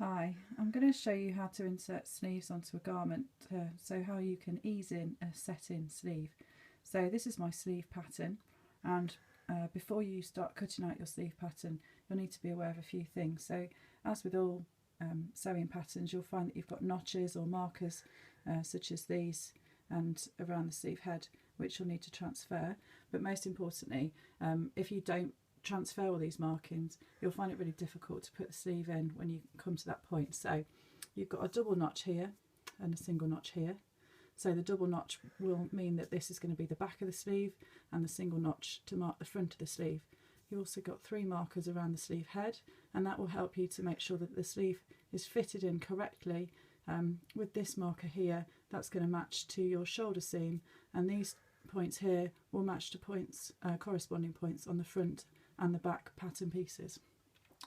Hi, I'm going to show you how to insert sleeves onto a garment, so how you can ease in a set-in sleeve. So this is my sleeve pattern, and before you start cutting out your sleeve pattern you'll need to be aware of a few things. So as with all sewing patterns, you'll find that you've got notches or markers such as these and around the sleeve head which you'll need to transfer, but most importantly, if you don't transfer all these markings you'll find it really difficult to put the sleeve in when you come to that point. So you've got a double notch here and a single notch here. So the double notch will mean that this is going to be the back of the sleeve, and the single notch to mark the front of the sleeve. You've also got 3 markers around the sleeve head, and that will help you to make sure that the sleeve is fitted in correctly. With this marker here, that's going to match to your shoulder seam, and these points here will match to points, corresponding points on the front and the back pattern pieces.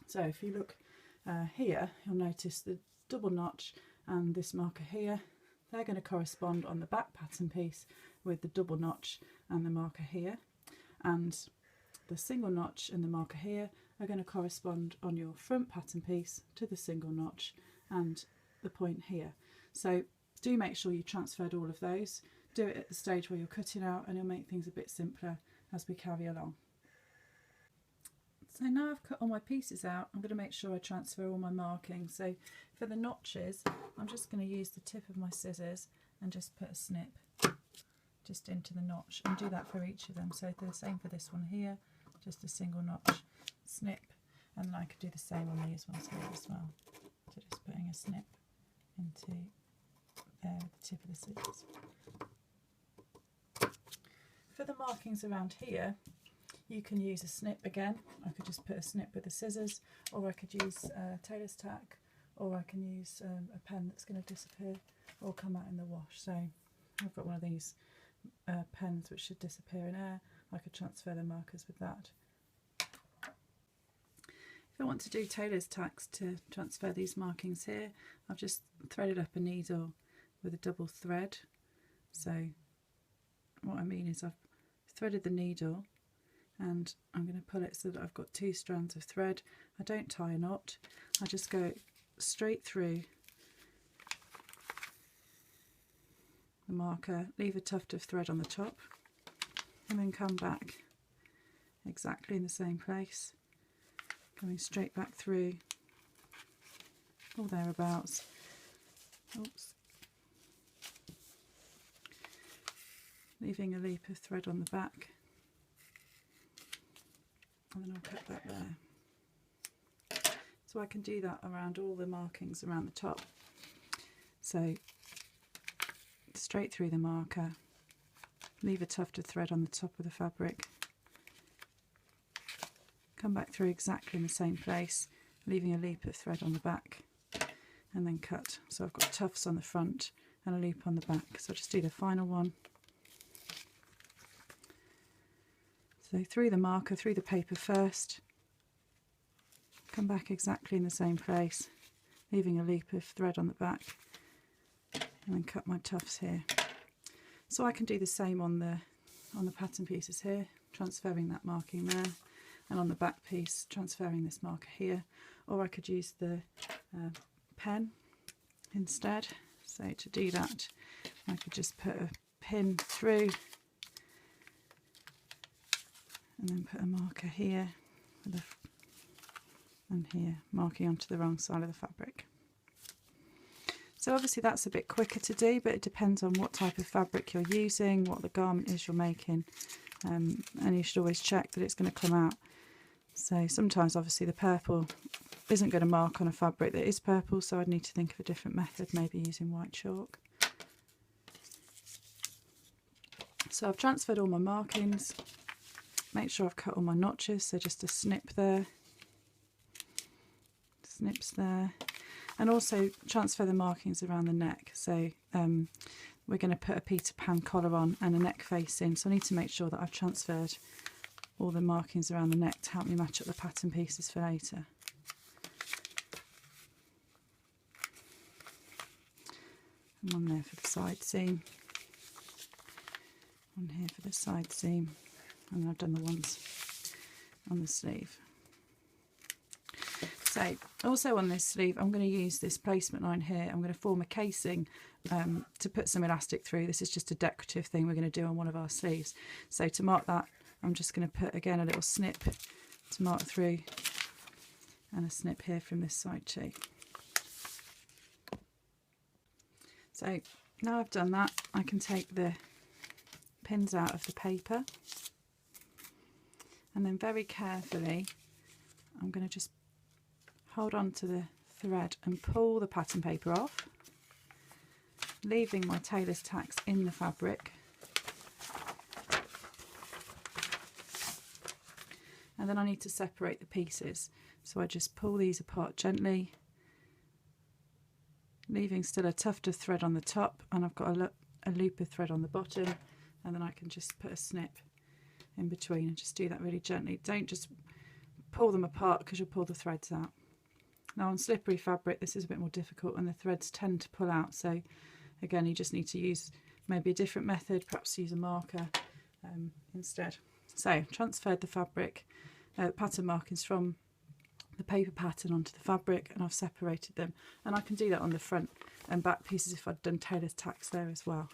So if you look here, you'll notice the double notch and this marker here, they're going to correspond on the back pattern piece with the double notch and the marker here, and the single notch and the marker here are going to correspond on your front pattern piece to the single notch and the point here. So do make sure you transferred all of those. Do it at the stage where you're cutting out, and it'll make things a bit simpler as we carry along. So now I've cut all my pieces out, I'm going to make sure I transfer all my markings. So for the notches, I'm just going to use the tip of my scissors and just put a snip just into the notch, and do that for each of them. So the same for this one here, just a single notch, snip, and then I could do the same on these ones here as well. So just putting a snip into there with the tip of the scissors. For the markings around here, you can use a snip again. I could just put a snip with the scissors, or I could use tailor's tack, or I can use a pen that's going to disappear or come out in the wash. So I've got one of these pens which should disappear in air. I could transfer the markers with that. If I want to do tailor's tacks to transfer these markings here, I've just threaded up a needle with a double thread. So what I mean is I've threaded the needle, and I'm going to pull it so that I've got 2 strands of thread. I don't tie a knot, I just go straight through the marker, leave a tuft of thread on the top, and then come back exactly in the same place, coming straight back through, or thereabouts. Oops. Leaving a loop of thread on the back, and then I'll cut that there. So I can do that around all the markings around the top. So straight through the marker, leave a tuft of thread on the top of the fabric, come back through exactly in the same place, leaving a loop of thread on the back, and then cut. So I've got tufts on the front and a loop on the back. So I'll just do the final one. So through the marker, through the paper first, come back exactly in the same place, leaving a loop of thread on the back, and then cut my tufts here. So I can do the same on the pattern pieces here, transferring that marking there, and on the back piece transferring this marker here, or I could use the pen instead. So to do that, I could just put a pin through and then put a marker here and here, marking onto the wrong side of the fabric. So obviously that's a bit quicker to do, but it depends on what type of fabric you're using, what the garment is you're making, and you should always check that it's going to come out. So sometimes obviously the purple isn't going to mark on a fabric that is purple, so I'd need to think of a different method, maybe using white chalk. So I've transferred all my markings. Make sure I've cut all my notches, so just a snip there, snips there, and also transfer the markings around the neck. So we're going to put a Peter Pan collar on and a neck facing, so I need to make sure that I've transferred all the markings around the neck to help me match up the pattern pieces for later. And one there for the side seam, one here for the side seam, and I've done the ones on the sleeve. So also on this sleeve, I'm going to use this placement line here. I'm going to form a casing to put some elastic through. This is just a decorative thing we're going to do on one of our sleeves. So to mark that, I'm just going to put again a little snip to mark through, and a snip here from this side too. So now I've done that, I can take the pins out of the paper, and then very carefully I'm going to just hold on to the thread and pull the pattern paper off, leaving my tailor's tacks in the fabric. And then I need to separate the pieces, so I just pull these apart gently, leaving still a tuft of thread on the top, and I've got a loop of thread on the bottom, and then I can just put a snip in between and just do that really gently. Don't just pull them apart because you'll pull the threads out. Now on slippery fabric this is a bit more difficult and the threads tend to pull out, so again you just need to use maybe a different method, perhaps use a marker instead. So transferred the fabric, pattern markings from the paper pattern onto the fabric, and I've separated them, and I can do that on the front and back pieces if I'd done tailor's tacks there as well.